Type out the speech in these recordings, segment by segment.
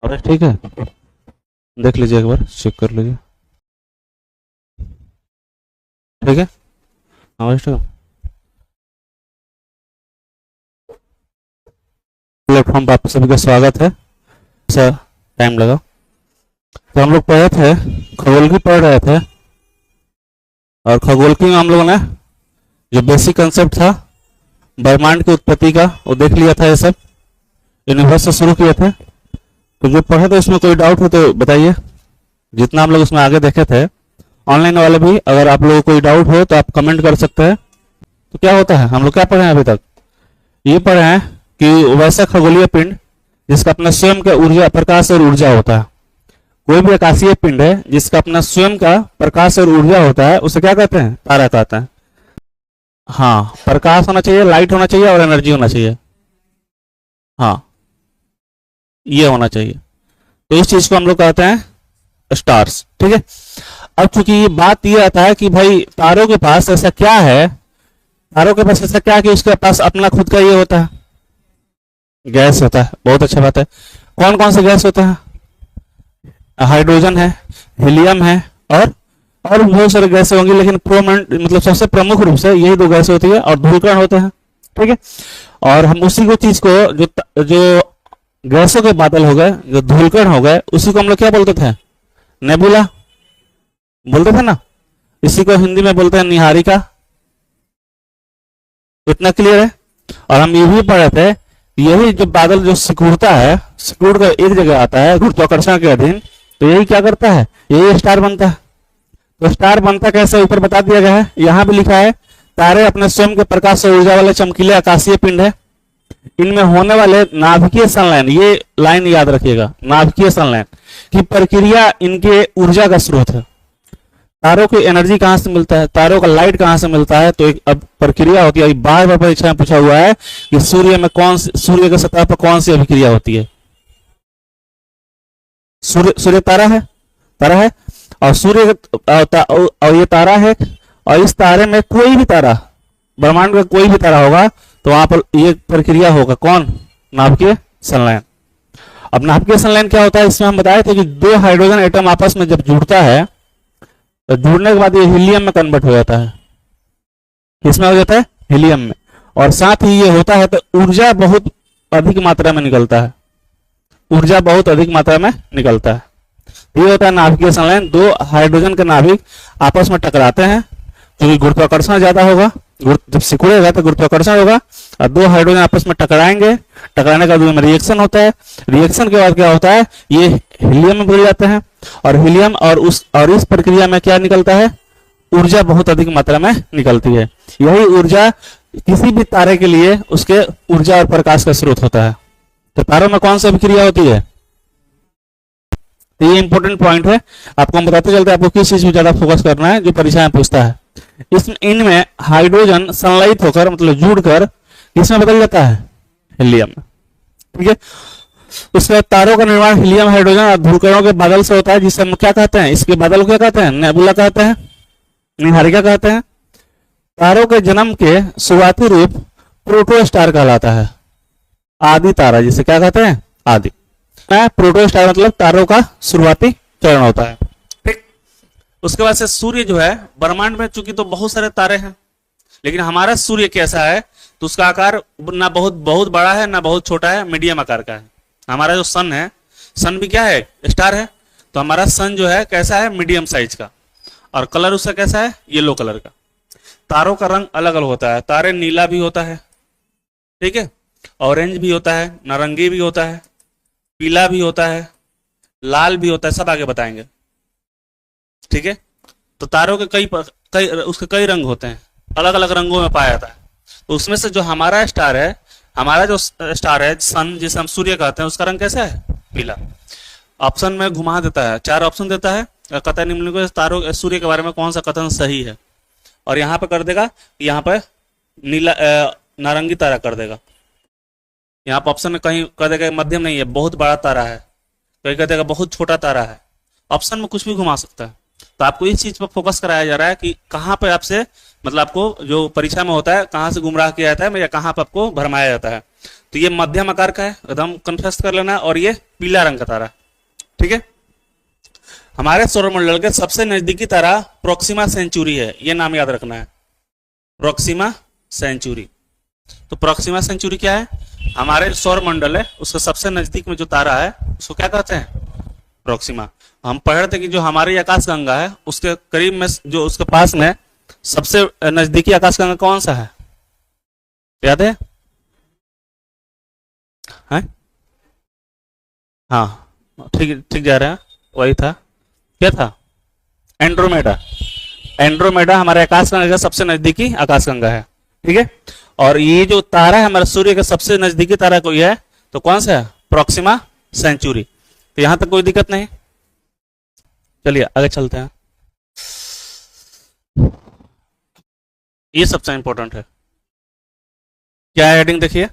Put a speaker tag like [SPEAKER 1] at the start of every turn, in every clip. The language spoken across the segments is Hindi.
[SPEAKER 1] अरे ठीक है, देख लीजिए एक बार, चेक कर लीजिए। ठीक है, हाँ ठीक है। प्लेटफॉर्म पर आप सभी का स्वागत है। अच्छा, टाइम लगा। तो हम लोग पढ़े थे, खगोल की पढ़ रहे थे, और खगोल की में हम लोगों ने जो बेसिक कंसेप्ट था ब्रह्मांड की उत्पत्ति का वो देख लिया था। ये सब यूनिवर्स से शुरू किए थे। तो जो पढ़े थे उसमें कोई डाउट हो तो बताइए। जितना हम लोग उसमें आगे देखे थे, ऑनलाइन वाले भी अगर आप लोगों को कोई डाउट हो तो आप कमेंट कर सकते हैं। तो क्या होता है, हम लोग क्या पढ़े हैं अभी तक? ये पढ़े हैं कि वैसा खगोलीय पिंड जिसका अपना स्वयं का ऊर्जा, प्रकाश और ऊर्जा होता है। कोई भी आकाशीय पिंड है जिसका अपना स्वयं का प्रकाश और ऊर्जा होता है, उसे क्या कहते हैं? तारा कहते हैं। हाँ, प्रकाश होना चाहिए, लाइट होना चाहिए और एनर्जी होना चाहिए। हाँ, ये होना चाहिए। तो इस चीज को हम लोग कहते हैं स्टार्स। ठीक है। अब चूंकि ये बात ये आता है कि भाई तारों के पास ऐसा क्या है, तारों के पास ऐसा क्या है कि उसके पास अपना खुद का ये होता है, गैस होता है। बहुत अच्छा बात है। कौन कौन से गैस होते हैं? हाइड्रोजन है, हीलियम है, और बहुत सारे गैसें होंगी, लेकिन प्रोमिनेंट मतलब सबसे प्रमुख रूप से यही दो गैसें होती है, और धूलकण होते हैं। ठीक है। और हम उसी को चीज को जो जो गैसों के बादल हो गए, जो धूलकण हो गए, उसी को हम लोग क्या बोलते थे? नेबुला बोलते थे ना। इसी को हिंदी में बोलते हैं निहारिका। इतना क्लियर है। और हम ये भी पढ़े थे, यही जो बादल जो सिकुड़ता है, सिकुड़ कर एक जगह आता है गुरुत्वाकर्षण के अधीन, तो यही क्या करता है? यही स्टार बनता है। तो स्टार बनता कैसे, ऊपर बता दिया गया है, यहां भी लिखा है। तारे अपने स्वयं के प्रकाश से ऊर्जा वाले चमकीले आकाशीय पिंड है। इनमें होने वाले नाभिकीय संलयन, ये लाइन याद रखिएगा, नाभिकीय संलयन की प्रक्रिया इनके ऊर्जा का स्रोत है। तारों की एनर्जी कहां से मिलता है, तारों का लाइट कहां से मिलता है? तो एक अब प्रक्रिया होती है। बार बार परीक्षा में पूछा हुआ है कि सूर्य में सूर्य की सतह पर कौन सी अभिक्रिया होती है? सूर्य तारा है, तारा है। और सूर्य और ये तारा है, और इस तारे में कोई भी तारा, ब्रह्मांड का कोई भी तारा होगा तो वहां पर ये प्रक्रिया होगा। कौन? नाभिकीय संलयन। अब नाभिकीय संलयन क्या होता है? इसमें हम बताए थे कि दो हाइड्रोजन एटम आपस में जब जुड़ता है तो जुड़ने के बाद ये हीलियम में कन्वर्ट हो जाता है। किसमें हो जाता है? हीलियम में। और साथ ही ये होता है तो ऊर्जा बहुत अधिक मात्रा में निकलता है, ऊर्जा बहुत अधिक मात्रा में निकलता है। ये होता है नाभिकीय संलयन। दो हाइड्रोजन के नाभिक आपस में टकराते हैं, क्योंकि गुरुत्वाकर्षण ज्यादा होगा, जब सिकुड़ेगा तो गुरुत्वाकर्षण होगा, और दो हाइड्रोजन आपस में टकराएंगे। टकराने का बाद रिएक्शन होता है। रिएक्शन के बाद क्या होता है? ये हीलियम में बदल जाते हैं, और हीलियम और इस प्रक्रिया में क्या निकलता है? ऊर्जा बहुत अधिक मात्रा में निकलती है। यही ऊर्जा किसी भी तारे के लिए उसके ऊर्जा और प्रकाश का स्रोत होता है। तो तारों में कौन सी अभिक्रिया होती है? तो ये इंपॉर्टेंट पॉइंट है, आपको हम बताते चलते हैं आपको किस चीज में ज्यादा फोकस करना है, जो परीक्षा में पूछता है। इनमें हाइड्रोजन संलयित होकर, मतलब जुड़कर किसमें बदल जाता है? हीलियम में। ठीक है। उसके बाद तारों का निर्माण हीलियम, हाइड्रोजन और धूलकणों के बादल से होता है, जिसे हम क्या कहते हैं? इसके बादल को क्या कहते हैं? नेबुला कहते हैं, निहारिका कहते हैं। तारों के जन्म के शुरुआती रूप प्रोटोस्टार कहलाता है, आदि तारा, जिसे क्या कहते हैं? आदि। प्रोटोस्टार मतलब तारों का शुरुआती चरण होता है। ठीक। उसके बाद से सूर्य जो है, ब्रह्मांड में चूंकि तो बहुत सारे तारे हैं, लेकिन हमारा सूर्य कैसा है? तो उसका आकार ना बहुत बहुत बड़ा है, ना बहुत छोटा है, मीडियम आकार का है। हमारा जो सन है, सन भी क्या है? स्टार है। तो हमारा सन जो है कैसा है? मीडियम साइज का। और कलर उसका कैसा है? येलो कलर का। तारों का रंग अलग अलग होता है। तारे नीला भी होता है, ठीक है, ऑरेंज भी होता है, नारंगी भी होता है, पीला भी होता है, लाल भी होता है, सब आगे बताएंगे। ठीक है। तो तारों के उसके कई रंग होते हैं, अलग अलग रंगों में पाया जाता है। तो उसमें से जो हमारा स्टार है, हमारा जो स्टार है सन, जिसे हम सूर्य कहते हैं, उसका रंग कैसा है? पीला। ऑप्शन में घुमा देता है, 4 ऑप्शन देता है, कथन निम्नलिखित तारों सूर्य के बारे में कौन सा कथन सही है, और यहाँ पे कर देगा, यहाँ पे नीला नारंगी तारा कर देगा। यहाँ पर ऑप्शन में कहीं कह देगा मध्यम नहीं है, बहुत बड़ा तारा है, कहीं कह देगा बहुत छोटा तारा है। ऑप्शन में कुछ भी घुमा सकता है। तो आपको इस चीज पर फोकस कराया जा रहा है कि कहाँ पे आपसे, मतलब आपको जो परीक्षा में होता है, कहाँ से गुमराह किया जाता है या कहाँ पर आपको भरमाया जाता है। तो ये मध्यम आकार का है, एकदम कंट्रास्ट कर लेना। और ये पीला रंग का तारा, ठीक है। हमारे सौरमंडल के सबसे नजदीकी तारा प्रोक्सिमा सेंचुरी है, ये नाम याद रखना है, प्रोक्सिमा सेंचुरी। तो प्रोक्सिमा सेंचुरी क्या है? हमारे सौरमंडल है उसके सबसे नजदीक में जो तारा है उसको क्या कहते हैं? प्रोक्सिमा। हम पढ़ रहे थे कि जो हमारी आकाशगंगा है उसके करीब में, जो उसके पास में सबसे नजदीकी आकाशगंगा कौन सा है, याद है? हाँ, ठीक ठीक जा रहा है, वही था। क्या था? एंड्रोमेडा। एंड्रोमेडा हमारे आकाशगंगा का सबसे नजदीकी आकाशगंगा है, ठीक है। और ये जो तारा है हमारे सूर्य के सबसे नजदीकी तारा कोई है तो कौन सा है? Proxima Centauri. तो यहां तक कोई दिक्कत नहीं। चलिए आगे चलते हैं। ये सबसे इंपॉर्टेंट है। क्या है हेडिंग? देखिए,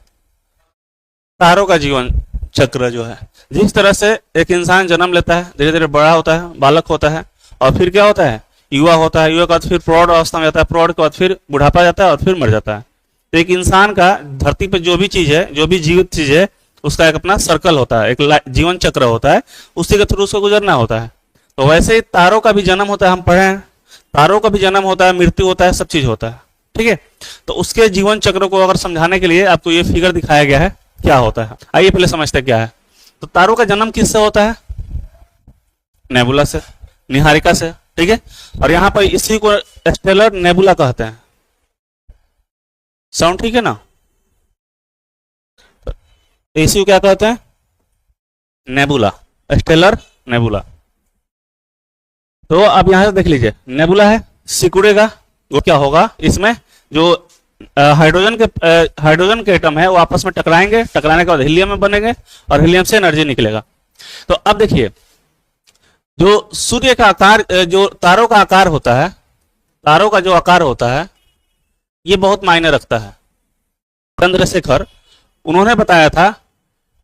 [SPEAKER 1] तारों का जीवन चक्र जो है, जिस तरह से एक इंसान जन्म लेता है, धीरे धीरे बड़ा होता है, बालक होता है, और फिर क्या होता है? युवा होता है, युवा के बाद फिर प्रौढ़ अवस्था में जाता है, प्रौढ़ के बाद फिर बुढ़ापा जाता है और फिर मर जाता है। तो एक इंसान का धरती पे जो भी चीज है, जो भी जीवित चीज है, उसका एक अपना सर्कल होता है, एक जीवन चक्र होता है, उसी के थ्रू उसको गुजरना होता है। तो वैसे ही तारों का भी जन्म होता है, हम पढ़े हैं, तारों का भी जन्म होता है, मृत्यु होता है, सब चीज होता है, ठीक है। तो उसके जीवन चक्र को अगर समझाने के लिए आपको ये फिगर दिखाया गया है, क्या होता है आइए पहले समझते हैं क्या है। तो तारों का जन्म किससे होता है? नेबुला से, निहारिका से, ठीक है। और यहां पर इसी को स्टेलर नेबुला कहते हैं। साउंड ठीक है ना? इसी को क्या कहते हैं? Nebula, stellar nebula. तो अब यहां से देख लीजिए, नेबुला है, सिकुड़ेगा, वो क्या होगा? इसमें जो हाइड्रोजन के एटम है वो आपस में टकराएंगे, टकराने के बाद हीलियम में बनेंगे और हीलियम से एनर्जी निकलेगा। तो अब देखिए, जो सूर्य का आकार, जो तारों का आकार होता है, तारों का जो आकार होता है ये बहुत मायने रखता है। चंद्रशेखर, उन्होंने बताया था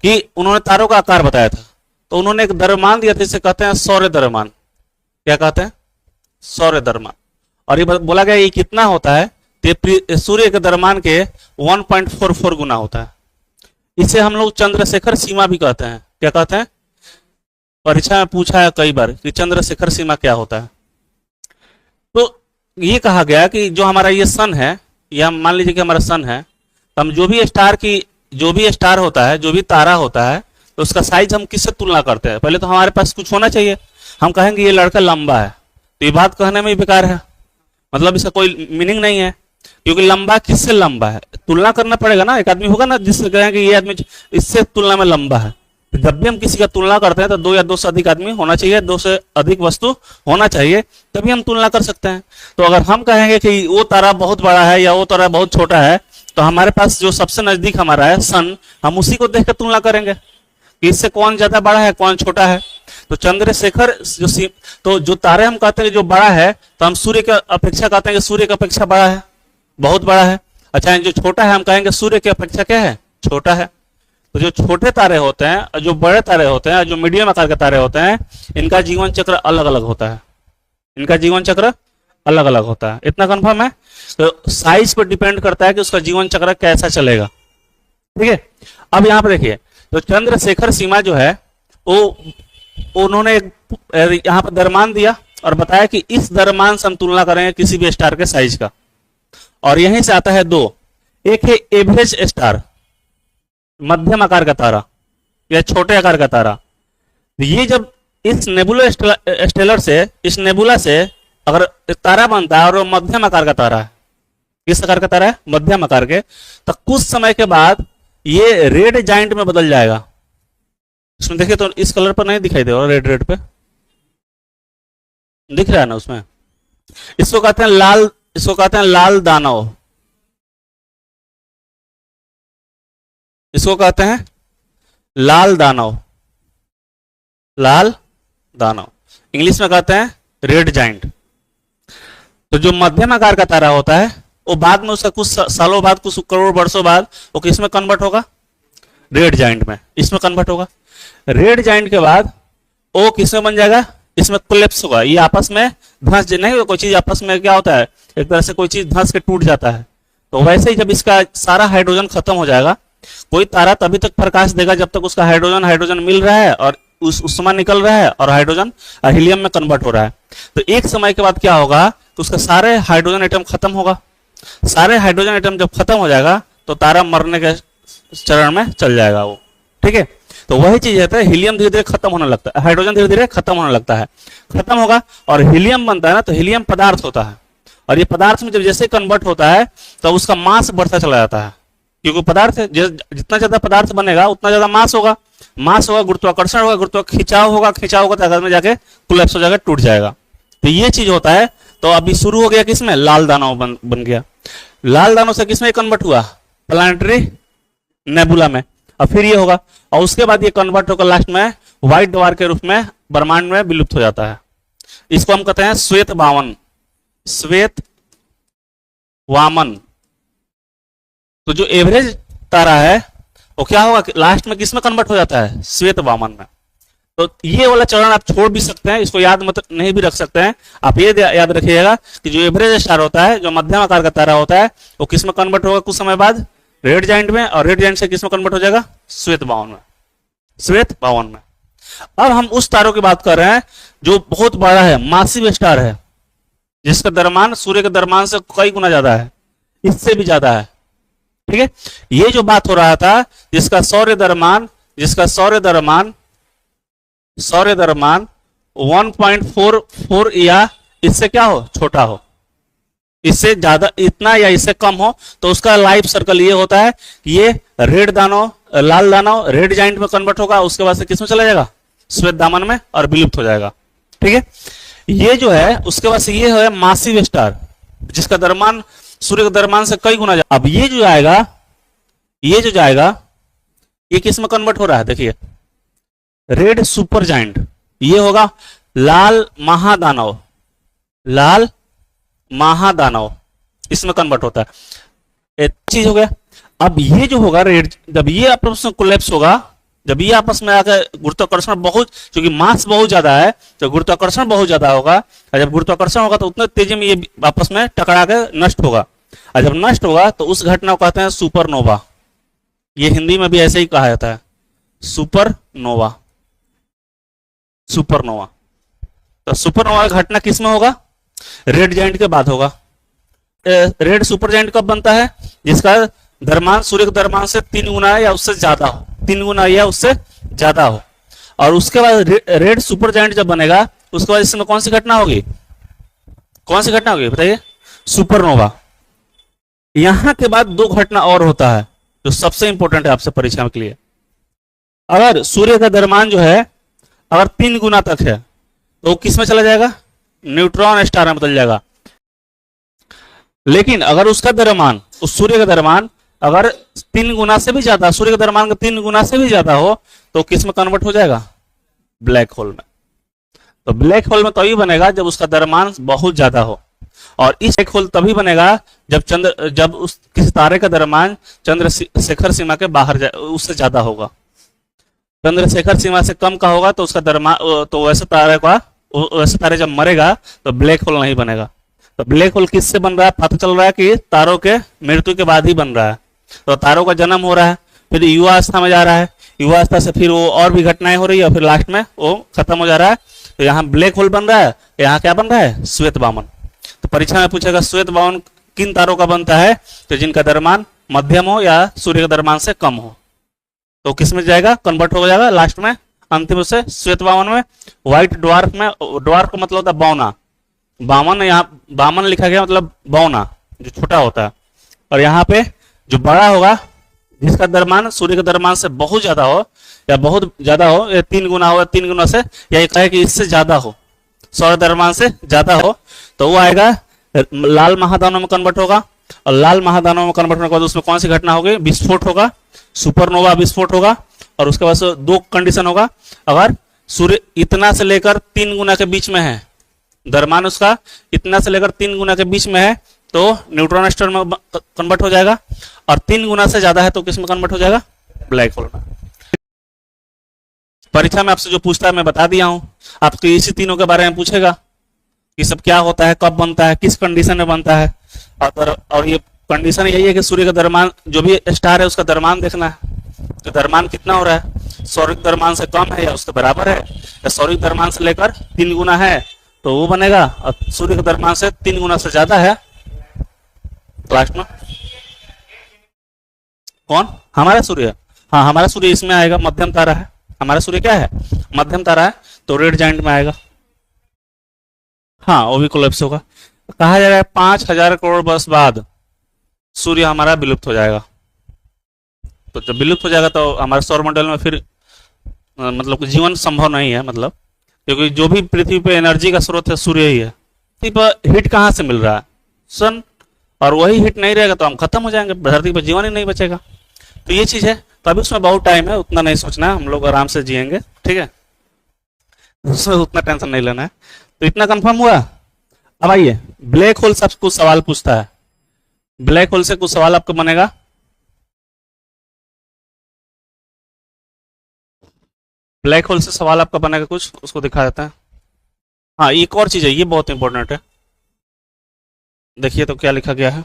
[SPEAKER 1] कि उन्होंने तारों का आकार बताया था, तो उन्होंने एक द्रव्यमान दिया था, इसे कहते हैं सौर्य द्रव्यमान। क्या कहते हैं? सौर्य द्रव्यमान। और ये बोला गया ये कितना होता है? सूर्य के द्रव्यमान के 1.44 गुना होता है। इसे हम लोग चंद्रशेखर सीमा भी कहते हैं। क्या कहते हैं? परीक्षा में पूछा है कई बार कि चंद्रशेखर सीमा क्या होता है। तो ये कहा गया कि जो हमारा ये सन है, या मान लीजिए कि हमारा सन है, तो हम जो भी स्टार होता है, जो भी तारा होता है, तो उसका साइज हम किससे तुलना करते हैं? पहले तो हमारे पास कुछ होना चाहिए। हम कहेंगे ये लड़का लंबा है, तो ये बात कहने में ही बेकार है, मतलब इसका कोई मीनिंग नहीं है, क्योंकि लंबा किससे लंबा है? तुलना करना पड़ेगा ना। एक आदमी होगा ना जिससे कहेंगे ये आदमी इससे तुलना में लंबा है। जब भी हम किसी का तुलना करते हैं तो 2 या 2 से अधिक आदमी होना चाहिए, 2 से अधिक वस्तु होना चाहिए, तभी हम तुलना कर सकते हैं। तो अगर हम कहेंगे कि वो तारा बहुत बड़ा है या वो तारा बहुत छोटा है, तो हमारे पास जो सबसे नजदीक हमारा है सन, हम उसी को देख कर तुलना करेंगे कि इससे कौन ज्यादा बड़ा है, कौन छोटा है। तो चंद्रशेखर तो जो तारे हम कहते हैं जो बड़ा है, तो हम सूर्य की अपेक्षा कहते हैं कि सूर्य की अपेक्षा बड़ा है, बहुत बड़ा है। अच्छा, जो छोटा है हम कहेंगे सूर्य की अपेक्षा क्या है? छोटा है। तो जो छोटे तारे होते हैं, जो बड़े तारे होते हैं, जो मीडियम आकार के तारे होते हैं, इनका जीवन चक्र अलग अलग होता है। इनका जीवन चक्र अलग अलग होता है, इतना कंफर्म है। तो साइज पर डिपेंड करता है कि उसका जीवन चक्र कैसा चलेगा, ठीक है। अब यहाँ पर देखिए, तो चंद्रशेखर सीमा जो है वो उन्होंने यहाँ पर द्रव्यमान दिया और बताया कि इस द्रव्यमान से हम तुलना करेंगे किसी भी स्टार के साइज का। और यहीं से आता है 2, एक है एवरेज स्टार, मध्यम आकार का तारा या छोटे आकार का तारा। ये जब इस नेबुला स्टेलर से, इस नेबुला से अगर तारा बनता है और वो मध्यम आकार का तारा है, किस आकार का तारा है? मध्यम आकार के, तो कुछ समय के बाद ये रेड जाइंट में बदल जाएगा। इसमें देखिए तो इस कलर पर नहीं दिखाई दे रहा, रेड पे दिख रहा है ना उसमें। इसको कहते हैं लाल, इसको कहते हैं लाल दानव, इसको कहते हैं लाल दानव, लाल दानव, इंग्लिश में कहते हैं रेड जाइंट। तो जो मध्यम आकार का तारा होता है वो बाद में उसका कुछ सालों बाद, कुछ करोड़ वर्षों बाद वो किस में कन्वर्ट होगा? रेड जाइंट में, इसमें कन्वर्ट होगा। रेड जाइंट के बाद वो किस में बन जाएगा? इसमें कोलैप्स होगा। ये आपस में धंस नहीं, कोई चीज आपस में क्या होता है, एक तरह से कोई चीज धंस के टूट जाता है। तो वैसे ही जब इसका सारा हाइड्रोजन खत्म हो जाएगा कोई तारा तभी तक प्रकाश देगा जब तक उसका हाइड्रोजन हाइड्रोजन मिल रहा है और उस समय निकल रहा है और हाइड्रोजन हीलियम में कन्वर्ट हो रहा है। तो एक समय के बाद क्या होगा, तो उसका सारे हाइड्रोजन एटम खत्म होगा। सारे हाइड्रोजन एटम जब खत्म हो जाएगा तो तारा मरने के चरण में चल जाएगा वो, ठीक है। तो वही चीज है, हीलियम धीरे धीरे खत्म होने लगता है, हाइड्रोजन धीरे धीरे खत्म होने लगता है, खत्म होगा और हीलियम बनता है ना, तो हीलियम पदार्थ होता है और ये पदार्थ में जब जैसे कन्वर्ट होता है तो उसका मास बढ़ता चला जाता है, क्योंकि पदार्थ है, जितना ज्यादा पदार्थ बनेगा उतना ज्यादा मास होगा, मास होगा, गुरुत्वाकर्षण होगा, गुरुत्वाकर्षण खिंचाव होगा, खिंचाव होगा ताकत में जाके कोलैप्स हो जाएगा, टूट जाएगा। तो ये चीज होता है। तो अभी शुरू हो गया किसमें, लाल दानव बन गया। लाल दानव से किसमें कन्वर्ट हुआ, प्लानिटरी नेबुला में। और फिर ये होगा और उसके बाद ये कन्वर्ट होकर लास्ट में व्हाइट ड्वार्फ के रूप में ब्रह्मांड में विलुप्त हो जाता है। इसको हम कहते हैं श्वेत वामन, श्वेत वामन। तो जो एवरेज तारा है वो क्या होगा, लास्ट में किसमें कन्वर्ट हो जाता है, श्वेत वामन में। तो ये वाला चरण आप छोड़ भी सकते हैं, इसको याद मत नहीं भी रख सकते हैं। आप ये याद रखिएगा कि जो एवरेज स्टार होता है, जो मध्यम आकार का तारा होता है, वो किसमें कन्वर्ट होगा कुछ समय बाद, रेड जाइंट में, और रेड जाइंट से किसमें कन्वर्ट हो जाएगा, श्वेत वामन में, श्वेत वामन में। अब हम उस तारों की बात कर रहे हैं जो बहुत बड़ा है, मासिव स्टार है, जिसका द्रव्यमान सूर्य के द्रव्यमान से कई गुना ज्यादा है, इससे भी ज्यादा है, ठीक है। ये जो बात हो रहा था, जिसका सौर्य द्रव्यमान 1.44 या इससे क्या हो, छोटा हो, इससे ज्यादा, इतना या इससे कम हो, तो उसका लाइफ सर्कल ये होता है कि ये रेड दानव, लाल दानव रेड जाइंट में कन्वर्ट होगा, उसके बाद से किसमें चला जाएगा, श्वेत दामन में, और विलुप्त हो जाएगा, ठीक है। ये जो है उसके बाद से ये है मासिव स्टार, जिसका द्रव्यमान सूर्य के द्रव्यमान से कई गुना। अब ये जो जाएगा ये किसमें कन्वर्ट हो रहा है, देखिए रेड सुपर जाइंट, ये होगा लाल महादानव, लाल महादानव, इसमें कन्वर्ट होता है, एक चीज हो गया। अब ये जो होगा रेड, जब ये आपस में कोलैप्स होगा, जब ये आपस में आकर गुरुत्वाकर्षण बहुत, क्योंकि मास बहुत ज्यादा है तो गुरुत्वाकर्षण बहुत ज्यादा होगा, और जब गुरुत्वाकर्षण होगा तो उतने तेजी में ये आपस में टकरा के नष्ट होगा, और जब नष्ट होगा तो उस घटना को कहते हैं सुपरनोवा। ये हिंदी में भी ऐसे ही कहा जाता है, सुपरनोवा, सुपरनोवा। तो सुपरनोवा घटना किसमें होगा, रेड जाइंट के बाद होगा। रेड सुपर जाइंट कब बनता है, जिसका द्रव्यमान सूर्य के द्रव्यमान से 3 गुना या उससे ज्यादा हो, 3 गुना या उससे ज्यादा हो। और उसके बाद रेड सुपर जाइंट जब बनेगा, उसके बाद इसमें कौन सी घटना होगी, बताइए, सुपरनोवा। यहां के बाद 2 घटना और होता है जो सबसे इंपॉर्टेंट है आपसे परीक्षा के लिए। अगर सूर्य का द्रव्यमान जो है अगर 3 गुना तक है तो वो किस में चला जाएगा, न्यूट्रॉन स्टार में बदल जाएगा। लेकिन अगर उसका द्रव्यमान, उस सूर्य का द्रव्यमान अगर 3 गुना से भी ज्यादा, सूर्य के द्रव्यमान का 3 गुना से भी ज्यादा हो, तो किस में कन्वर्ट हो जाएगा, ब्लैक होल में। तो ब्लैक होल में तभी बनेगा जब उसका द्रव्यमान बहुत ज्यादा हो, और इस ब्लैक होल तभी बनेगा जब उस किसी तारे का द्रव्यमान चंद्रशेखर सीमा के बाहर उससे ज्यादा होगा। चंद्रशेखर सीमा से कम का होगा तो उसका द्रव्यमान, तो वैसे तारे जब मरेगा तो ब्लैक होल नहीं बनेगा। तो ब्लैक होल किससे बन रहा है, पता चल रहा है कि तारों के मृत्यु के बाद ही बन रहा है। तो तारों का जन्म हो रहा है, फिर युवावस्था में जा रहा है, युवावस्था से फिर वो और भी घटनाएं हो रही है, और फिर लास्ट में वो खत्म हो जा रहा है। तो यहाँ ब्लैक होल बन रहा है, यहाँ क्या बन रहा है, श्वेत वामन। तो परीक्षा में पूछेगा श्वेत वामन किन तारों का बनता है, तो जिनका द्रव्यमान मध्यम हो या सूर्य के द्रव्यमान से कम हो, तो किस में जाएगा, कन्वर्ट हो जाएगा लास्ट में, अंतिम से श्वेत वामन में। व्हाइट ड्वार्फ में, ड्वार्फ का मतलब होता है बौना, बामन, यहाँ बामन लिखा गया मतलब बौना, जो छोटा होता है। और यहाँ पे जो बड़ा होगा, जिसका द्रव्यमान सूर्य के द्रव्यमान से बहुत ज्यादा हो या बहुत ज्यादा हो, या 3 गुना हो, या 3 गुना से, या एक है कि इससे ज्यादा हो, सौर द्रव्यमान से ज्यादा हो, तो वो आएगा लाल महादानव में कन्वर्ट होगा। और लाल महादानव में कन्वर्ट होने के बाद उसमें कौन सी घटना होगी, विस्फोट होगा, सुपरनोवा विस्फोट होगा। और उसके बाद 2 कंडीशन होगा, अगर सूर्य इतना से लेकर 3 गुना के बीच में है, द्रव्यमान उसका इतना से लेकर 3 गुना के बीच में है, तो न्यूट्रॉन स्टार में कन्वर्ट हो जाएगा। और 3 गुना से ज्यादा है तो किस में कन्वर्ट हो जाएगा, ब्लैक होल में। परीक्षा में आपसे जो पूछता है मैं बता दिया हूं, आपको इसी तीनों के बारे में पूछेगा कि सब क्या होता है, कब बनता है, किस कंडीशन में बनता है, और ये कंडीशन यही है कि सूर्य का द्रव्यमान, जो भी स्टार है उसका द्रव्यमान देखना है, तो द्रव्यमान कितना हो रहा है, सौरिक द्रव्यमान से कम है या उसके बराबर है, या सौरिक द्रव्यमान से लेकर 3 गुना है तो वो बनेगा, और सूर्य के द्रव्यमान से 3 गुना से ज्यादा है। लास्ट में कौन, हमारा सूर्य, हाँ हमारा सूर्य इसमें आएगा, मध्यम तारा है हमारा सूर्य, क्या है मध्यम तारा है, तो रेड जाइंट में आएगा। हाँ वो भी कोलैप्स होगा। कहा जा रहा है 5000 करोड़ वर्ष बाद सूर्य हमारा विलुप्त हो जाएगा। तो जब विलुप्त हो जाएगा तो हमारे सौरमंडल में फिर मतलब जीवन संभव नहीं है, मतलब क्योंकि जो भी पृथ्वी पे एनर्जी का स्रोत है सूर्य ही है। पृथ्वी पर हीट कहाँ से मिल रहा है, सन, और वही हीट नहीं रहेगा तो हम खत्म हो जाएंगे, धरती पर जीवन ही नहीं बचेगा। तो ये चीज है, तो अभी उसमें बहुत टाइम है, उतना नहीं सोचना है, हम लोग आराम से जिएंगे, ठीक है, उसमें उतना टेंशन नहीं लेना है। तो इतना कंफर्म हुआ। अब आइए, ब्लैक होल से कुछ सवाल पूछता है, ब्लैक होल से कुछ सवाल आपको बनेगा। ब्लैक होल से सवाल आपका बनेगा कुछ, उसको दिखा देता है। हाँ एक और चीज है, ये बहुत इंपॉर्टेंट है, देखिए तो क्या लिखा गया है।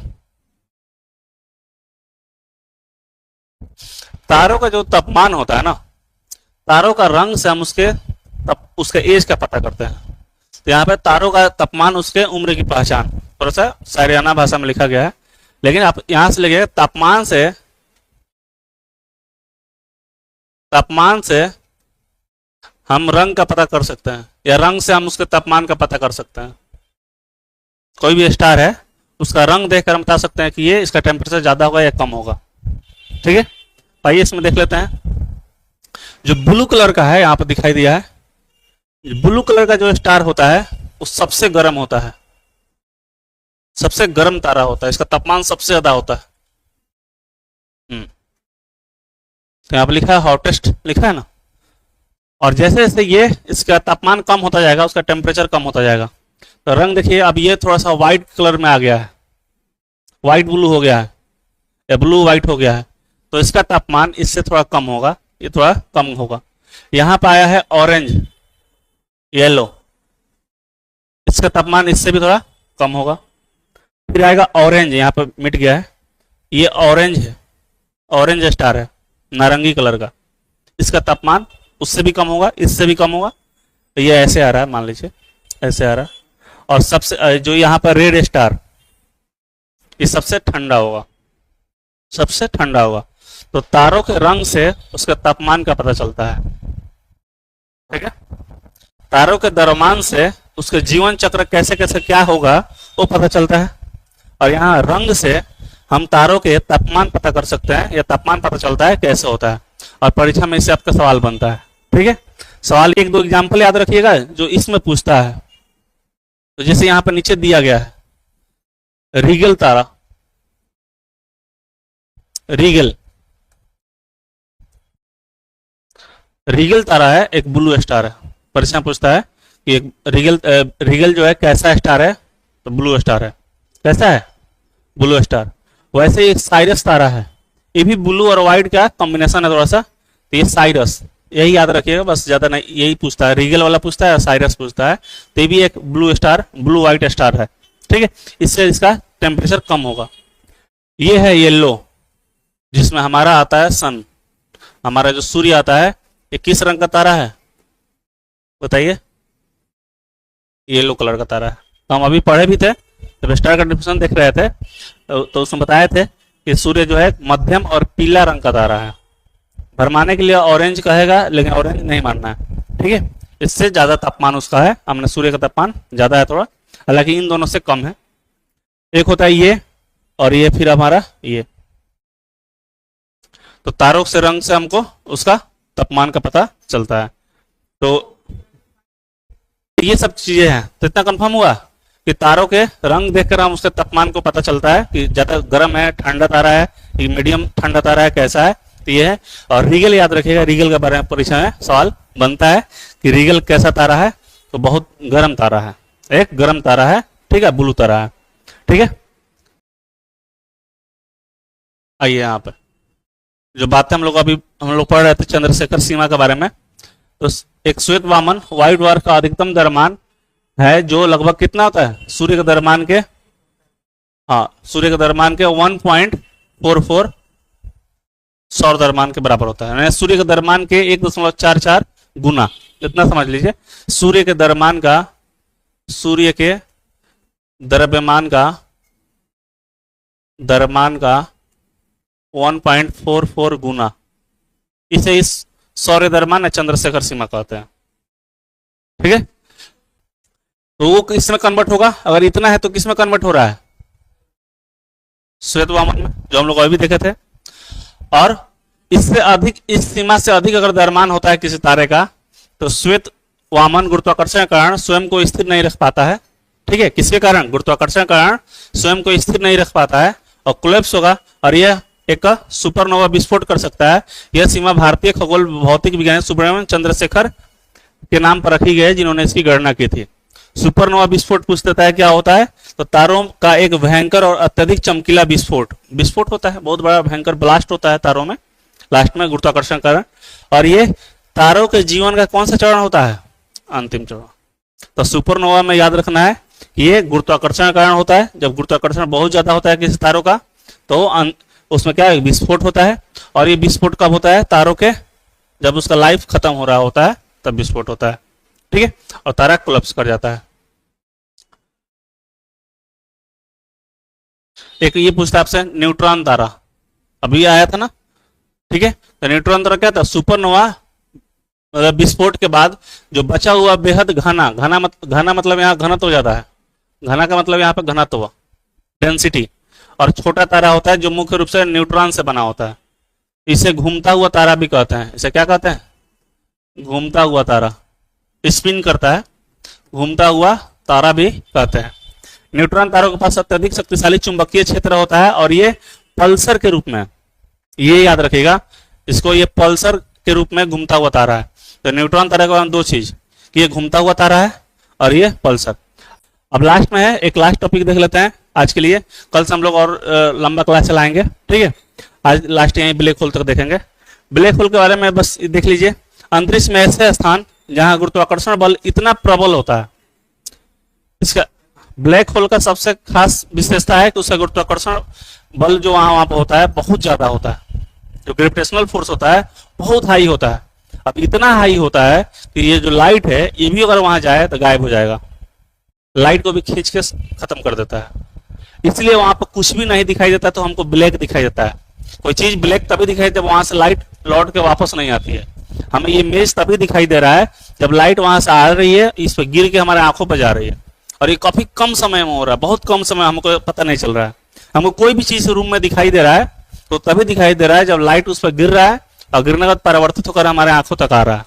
[SPEAKER 1] तारों का जो तापमान होता है ना, तारों का रंग से हम उसके एज का पता करते हैं। तो यहाँ पे तारों का तापमान, उसके उम्र की पहचान, थोड़ा सा शायरियाना भाषा में लिखा गया है, लेकिन आप यहां से लिखिए तापमान से हम रंग का पता कर सकते हैं, या रंग से हम उसके तापमान का पता कर सकते हैं। कोई भी स्टार है उसका रंग देखकर हम बता सकते हैं कि ये इसका टेम्परेचर ज्यादा होगा या कम होगा, ठीक है। आइए इसमें देख लेते हैं। जो ब्लू कलर का है यहाँ पर दिखाई दिया है, ब्लू कलर का जो स्टार होता है वो सबसे गर्म होता है, सबसे गर्म तारा होता है, इसका तापमान सबसे ज्यादा होता है। तो यहाँ पर लिखा है हॉटेस्ट, लिखा है ना। और जैसे जैसे ये इसका तापमान कम होता जाएगा उसका टेम्परेचर कम होता जाएगा। तो रंग देखिए, अब ये थोड़ा सा व्हाइट कलर में आ गया है, व्हाइट ब्लू हो गया है, या ब्लू व्हाइट हो गया है, तो इसका तापमान इससे थोड़ा कम होगा, ये थोड़ा कम होगा। यहाँ पे आया है ऑरेंज येलो, इसका तापमान इससे भी थोड़ा कम होगा। फिर आएगा ऑरेंज, यहाँ पर मिट गया है, ये ऑरेंज है, ऑरेंज स्टार है नारंगी कलर का, इसका तापमान उससे भी कम होगा, इससे भी कम होगा। तो ये ऐसे आ रहा है, मान लीजिए ऐसे आ रहा है। और सबसे जो यहाँ पर रेड स्टार, ये सबसे ठंडा होगा, सबसे ठंडा होगा। तो तारों के रंग से उसके तापमान का पता चलता है, ठीक है। तारों के द्रव्यमान से उसके जीवन चक्र कैसे कैसे क्या होगा वो पता चलता है। और यहाँ रंग से हम तारों के तापमान पता कर सकते हैं, या तापमान पता चलता है कैसे होता है। और परीक्षा में इससे आपका सवाल बनता है, ठीक है। सवाल 1-2 एग्जाम्पल याद रखिएगा जो इसमें पूछता है। तो जैसे यहाँ पर नीचे दिया गया है रीगल तारा, रीगल तारा है, एक ब्लू स्टार है। परीक्षा पूछता है कि एक रीगल जो है कैसा स्टार है, तो ब्लू स्टार है। कैसा है, ब्लू स्टार। वैसे एक साइरस तारा है, ये भी ब्लू और व्हाइट का कॉम्बिनेशन है थोड़ा सा, तो ये साइरस, यही याद रखिएगा बस, ज्यादा नहीं। यही पूछता है, रीगल वाला पूछता है, साइरस पूछता है, तो ये भी एक blue star, blue white star है, ठीक है। इससे इसका टेम्परेचर कम होगा। ये है येलो, जिसमें हमारा आता है सन, हमारा जो सूर्य आता है, ये किस रंग का तारा है बताइए, येलो कलर का तारा है। तो हम अभी पढ़े भी थे जब स्टार का डिस्क्रिप्शन देख रहे थे, तो उसमें बताए थे कि सूर्य जो है मध्यम और पीला रंग का तारा है। भरमाने के लिए ऑरेंज कहेगा, लेकिन ऑरेंज नहीं मानना है, ठीक है। इससे ज्यादा तापमान उसका है, हमने सूर्य का तापमान ज्यादा है थोड़ा, हालांकि इन दोनों से कम है। एक होता है ये, और ये फिर हमारा ये। तो तारों से रंग से हमको उसका तापमान का पता चलता है। तो ये सब चीजें हैं। तो इतना कंफर्म हुआ कि तारों के रंग देखकर हम उसके तापमान को पता चलता है कि ज्यादा गर्म है, ठंडा तारा है, मीडियम ठंडा तारा है, कैसा है, तो ये है। और रीगल याद रखिएगा, रीगल के बारे में परीक्षा में सवाल बनता है कि रीगल कैसा तारा है, तो बहुत गर्म तारा है, एक गर्म तारा है, ठीक है, ब्लू तारा है, ठीक है। आइए यहाँ पे जो बातें हम लोग पढ़ रहे थे चंद्रशेखर सीमा के बारे में। तो एक श्वेत वामन व्हाइट ड्वार्फ का अधिकतम द्रव्यमान है जो लगभग कितना होता है, सूर्य के द्रव्यमान के हाँ, सूर्य के द्रव्यमान के 1.44 सौर द्रव्यमान के बराबर होता है, यानी सूर्य के द्रव्यमान के 1.44 गुना, इतना समझ लीजिए। सूर्य के द्रव्यमान का 1.44 गुना, इसे इस सौर्य द्रव्यमान या चंद्रशेखर सीमा कहते हैं। ठीक है, तो वो किस में कन्वर्ट होगा, अगर इतना है तो किस में कन्वर्ट हो रहा है, श्वेत वामन में, जो हम लोग अभी देखे थे। और इससे अधिक, इस सीमा से अधिक अगर द्रव्यमान होता है किसी तारे का, तो श्वेत वामन गुरुत्वाकर्षण के कारण स्वयं को स्थिर नहीं रख पाता है। ठीक है, किसके कारण, गुरुत्वाकर्षण के कारण स्वयं को स्थिर नहीं रख पाता है और कोलैप्स होगा, और यह एक सुपरनोवा विस्फोट कर सकता है। यह सीमा भारतीय खगोल भौतिक विज्ञानी सुब्रमण्यम चंद्रशेखर के नाम पर रखी गई है, जिन्होंने इसकी गणना की थी। सुपरनोवा विस्फोट पूछ देता है क्या होता है, तो तारों का एक भयंकर और अत्यधिक चमकीला विस्फोट होता है, बहुत बड़ा भयंकर ब्लास्ट होता है तारों में लास्ट में गुरुत्वाकर्षण कारण। और ये तारों के जीवन का कौन सा चरण होता है, अंतिम चरण। तो सुपरनोवा में याद रखना है कि ये गुरुत्वाकर्षण कारण होता है। जब गुरुत्वाकर्षण बहुत ज्यादा होता है किसी तारों का, तो उसमें क्या है, विस्फोट होता है। और ये विस्फोट कब होता है, तारों के जब उसका लाइफ खत्म हो रहा होता है तब विस्फोट होता है। ठीक है, और तारा कोलैप्स कर जाता है। एक ये पूछता है आपसे न्यूट्रॉन तारा, अभी आया था ना। ठीक है, तो न्यूट्रॉन तारा क्या था, सुपरनोवा विस्फोट के बाद जो बचा हुआ बेहद घना मतलब यहाँ घनत्व हो जाता है, घना का मतलब यहाँ पे घनत्व, डेंसिटी। और छोटा तारा होता है जो मुख्य रूप से न्यूट्रॉन से बना होता है। इसे घूमता हुआ तारा भी कहते हैं। इसे क्या कहते हैं, घूमता हुआ तारा, स्पिन करता है, घूमता हुआ तारा भी कहते हैं। न्यूट्रॉन तारों के पास अत्यधिक शक्तिशाली चुंबकीय क्षेत्र होता है और ये पल्सर के रूप में, ये याद रखिएगा इसको, ये पल्सर के रूप में घूमता हुआ तारा है। तो न्यूट्रॉन तारा का दो चीज, कि ये घूमता हुआ तारा है और ये पल्सर। अब लास्ट में है, एक लास्ट टॉपिक देख लेते हैं आज के लिए, कल से हम लोग और लंबा क्लास चलाएंगे। ठीक है, आज लास्ट यहीं ब्लैक होल तक देखेंगे। ब्लैक होल के बारे में बस देख लीजिए, अंतरिक्ष में ऐसे स्थान जहां गुरुत्वाकर्षण बल इतना प्रबल होता है। इसका ब्लैक होल का सबसे खास विशेषता है कि उसका गुरुत्वाकर्षण बल जो वहां पर होता है बहुत ज्यादा होता है, जो ग्रेविटेशनल फोर्स होता है बहुत हाई होता है। अब इतना हाई होता है कि ये जो लाइट है ये भी अगर वहां जाए तो गायब हो जाएगा, लाइट को भी खींच के खत्म कर देता है। इसलिए वहां पर कुछ भी नहीं दिखाई देता, तो हमको ब्लैक दिखाई देता है। कोई चीज ब्लैक तभी दिखाई देता है वहां से लाइट लौट के वापस नहीं आती है। हमें ये इमेज तभी दिखाई दे रहा है जब लाइट वहां से आ रही है, इस पर गिर के हमारे आंखों पर जा रही है, और ये काफी कम समय में हो रहा है, बहुत कम समय, हमको पता नहीं चल रहा है। हमको कोई भी चीज रूम में दिखाई दे रहा है तो तभी दिखाई दे रहा है जब लाइट उस पर गिर रहा है और गिरने के बाद परिवर्तित होकर हमारे आंखों तक आ रहा है।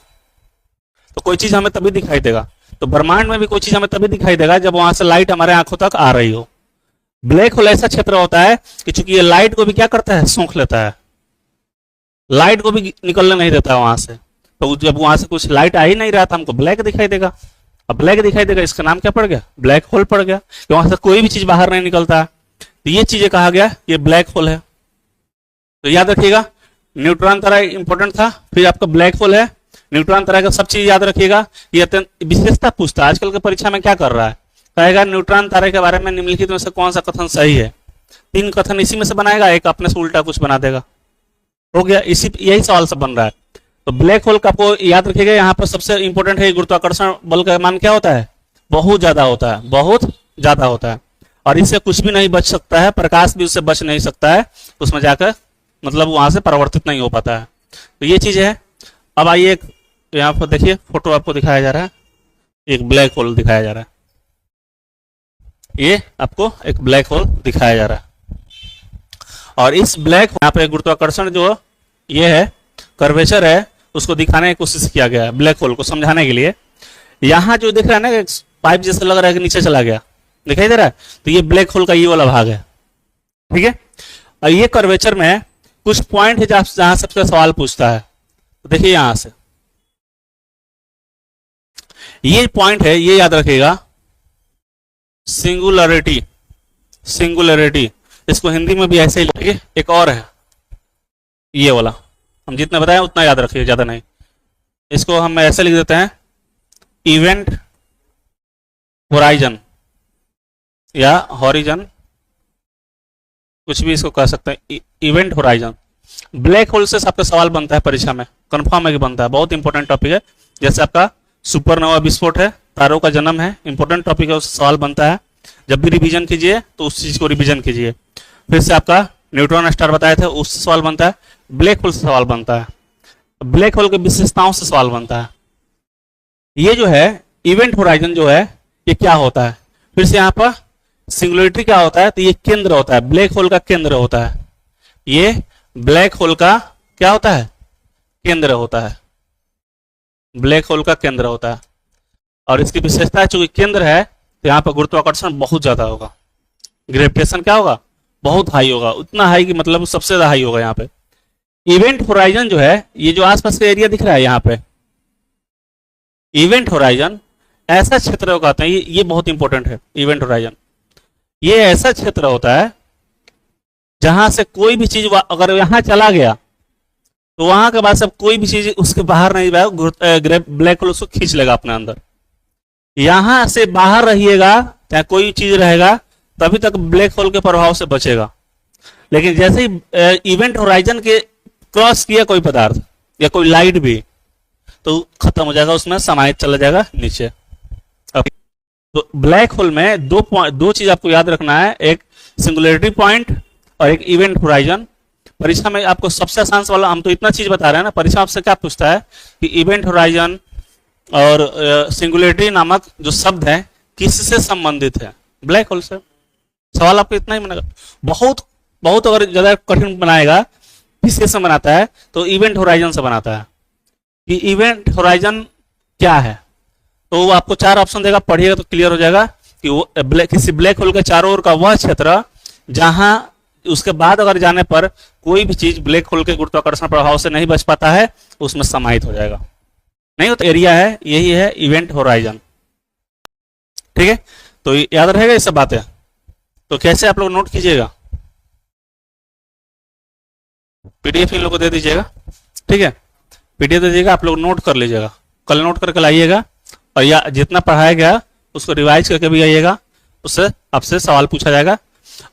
[SPEAKER 1] तो कोई चीज हमें तभी दिखाई देगा। तो ब्रह्मांड में भी कोई चीज हमें तभी दिखाई देगा जब वहां से लाइट हमारे आंखों तक आ रही हो। ब्लैक होल ऐसा क्षेत्र होता है कि चूंकि ये लाइट को भी क्या करता है, सोख लेता है, लाइट को भी निकलने नहीं देता वहां से। तो जब वहां से कुछ लाइट आ ही नहीं रहा था, हमको ब्लैक दिखाई देगा। अब ब्लैक दिखाई देगा, इसका नाम क्या पड़ गया, ब्लैक होल पड़ गया, कि वहां से कोई भी चीज बाहर नहीं निकलता। तो ये चीजें कहा गया ये ब्लैक होल है। तो याद रखिएगा, न्यूट्रॉन तारा इंपॉर्टेंट था, फिर आपका ब्लैक होल है, न्यूट्रॉन तारा का सब चीज याद रखिएगा। ये अत्यंत विशेषता पूछता है, आजकल के परीक्षा में क्या कर रहा है, कहेगा न्यूट्रॉन तारे के बारे में निम्नलिखित में से कौन सा कथन सही है। 3 कथन इसी में से बनाएगा, एक अपने से उल्टा कुछ बना देगा, हो गया। यही सवाल सब बन रहा है। तो ब्लैक होल का आपको याद रखिएगा, यहाँ पर सबसे इंपॉर्टेंट है गुरुत्वाकर्षण बल का मान क्या होता है, बहुत ज्यादा होता है, बहुत ज्यादा होता है, और इससे कुछ भी नहीं बच सकता है, प्रकाश भी उससे बच नहीं सकता है, उसमें जाकर मतलब वहां से परिवर्तित नहीं हो पाता है। तो ये चीज है। अब आइए यहाँ पर देखिए, फोटो आपको दिखाया जा रहा है, एक ब्लैक होल दिखाया जा रहा है, ये आपको एक ब्लैक होल दिखाया जा रहा है। और इस ब्लैक यहाँ पे गुरुत्वाकर्षण जो ये है, कर्वेचर है, उसको दिखाने की कोशिश किया गया है ब्लैक होल को समझाने के लिए। यहाँ जो दिख रहा है ना, पाइप जैसा लग रहा है कि नीचे चला गया, दिखाई दे रहा है, तो ये ब्लैक होल का ये वाला भाग है। ठीक है, और ये कर्वेचर में कुछ पॉइंट है जहां सबसे सवाल पूछता है। तो देखिए यहां से ये पॉइंट है, ये याद रखिएगा, सिंगुलरिटी, सिंगुलरिटी, इसको हिंदी में भी ऐसे ही लिखिए। एक और है ये वाला, हम जितना बताएं उतना याद रखिए, ज्यादा नहीं। इसको हम ऐसे लिख देते हैं, इवेंट होराइजन या हॉरिजन कुछ भी इसको कह सकते हैं, इवेंट होराइजन। ब्लैक होल से आपका सवाल बनता है परीक्षा में, कंफर्म है कि बनता है, बहुत इंपॉर्टेंट टॉपिक है। जैसे आपका सुपरनोवा विस्फोट है, तारों का जन्म है, इंपॉर्टेंट टॉपिक है, उससे सवाल बनता है। जब भी रिवीजन कीजिए तो उस चीज को रिवीजन कीजिए। फिर से आपका न्यूट्रॉन स्टार बताए थे, उससे सवाल बनता है। ब्लैक होल से सवाल बनता है, ब्लैक होल की विशेषताओं से सवाल बनता है। ये जो है इवेंट होराइजन जो है ये क्या होता है, फिर से यहाँ पर सिंगुलरिटी क्या होता है, तो ये केंद्र होता है, ब्लैक होल का केंद्र होता है। ये ब्लैक होल का क्या होता है, केंद्र होता है, ब्लैक होल का केंद्र होता है। और इसकी विशेषता है, चूंकि केंद्र है तो यहाँ पर गुरुत्वाकर्षण बहुत ज्यादा होगा, ग्रेविटेशन क्या होगा, बहुत हाई होगा, उतना हाई कि मतलब सबसे ज्यादा हाई होगा यहाँ पे। इवेंट होराइजन जो है, ये जो आसपास का एरिया दिख रहा है यहाँ पे, इवेंट होराइजन ऐसा क्षेत्र कहते हैं, ये बहुत इंपॉर्टेंट है। इवेंट होराइजन ये ऐसा क्षेत्र होता है जहां से कोई भी चीज अगर यहां चला गया तो वहां के बाद सब कोई भी चीज उसके बाहर नहीं जाएगा, ब्लैक होल उसको खींच लेगा अपने अंदर। यहां से बाहर रहिएगा चाहे कोई चीज रहेगा तभी तक ब्लैक होल के प्रभाव से बचेगा। लेकिन जैसे ही इवेंट होराइजन के क्रॉस किया कोई पदार्थ या कोई लाइट भी, तो खत्म हो जाएगा, उसमें समाहित चला जाएगा नीचे। तो ब्लैक होल में दो चीज आपको याद रखना है, एक सिंगुलरिटी पॉइंट और एक इवेंट होराइजन। परीक्षा में आपको सबसे आसान सवाल, हम तो इतना चीज बता रहे हैं ना, परीक्षा आपसे क्या पूछता है कि इवेंट होराइजन और सिंगुलरिटी नामक जो शब्द है किससे संबंधित है, ब्लैक होल से। सवाल आपको इतना ही बनेगा। बहुत बहुत अगर ज्यादा कठिन बनाएगा, किससे बनाता है, तो इवेंट होराइजन से बनाता है कि इवेंट होराइजन क्या है। तो वो आपको 4 ऑप्शन देगा, पढ़िएगा तो क्लियर हो जाएगा कि वो किसी ब्लैक होल के चारों ओर का वह क्षेत्र जहां उसके बाद अगर जाने पर कोई भी चीज ब्लैक होल के गुरुत्वाकर्षण प्रभाव से नहीं बच पाता है, उसमें समाहित हो जाएगा। नहीं हो तो एरिया है, यही है इवेंट होराइजन। ठीक है, तो याद रहेगा ये सब बातें। तो कैसे आप लोग नोट कीजिएगा, पीडीएफ इन लोग को दे दीजिएगा। ठीक है, पीडीएफ दे दीजिएगा, आप लोग नोट कर लीजिएगा, कल नोट करके लाइएगा। और या जितना पढ़ाया गया उसको रिवाइज करके भी आइएगा, उससे आपसे सवाल पूछा जाएगा।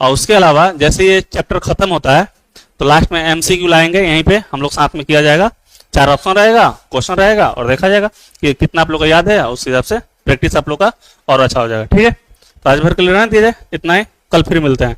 [SPEAKER 1] और उसके अलावा जैसे ये चैप्टर खत्म होता है तो लास्ट में एमसीक्यू लाएंगे, यहीं पे हम लोग साथ में किया जाएगा। 4 ऑप्शन रहेगा, क्वेश्चन रहेगा और देखा जाएगा कि कितना आप लोग को याद है, उस हिसाब से प्रैक्टिस आप लोग का और अच्छा हो जाएगा। ठीक है, तो आज भर के लिए रहने दीजिए, इतना ही, कल फिर मिलते हैं।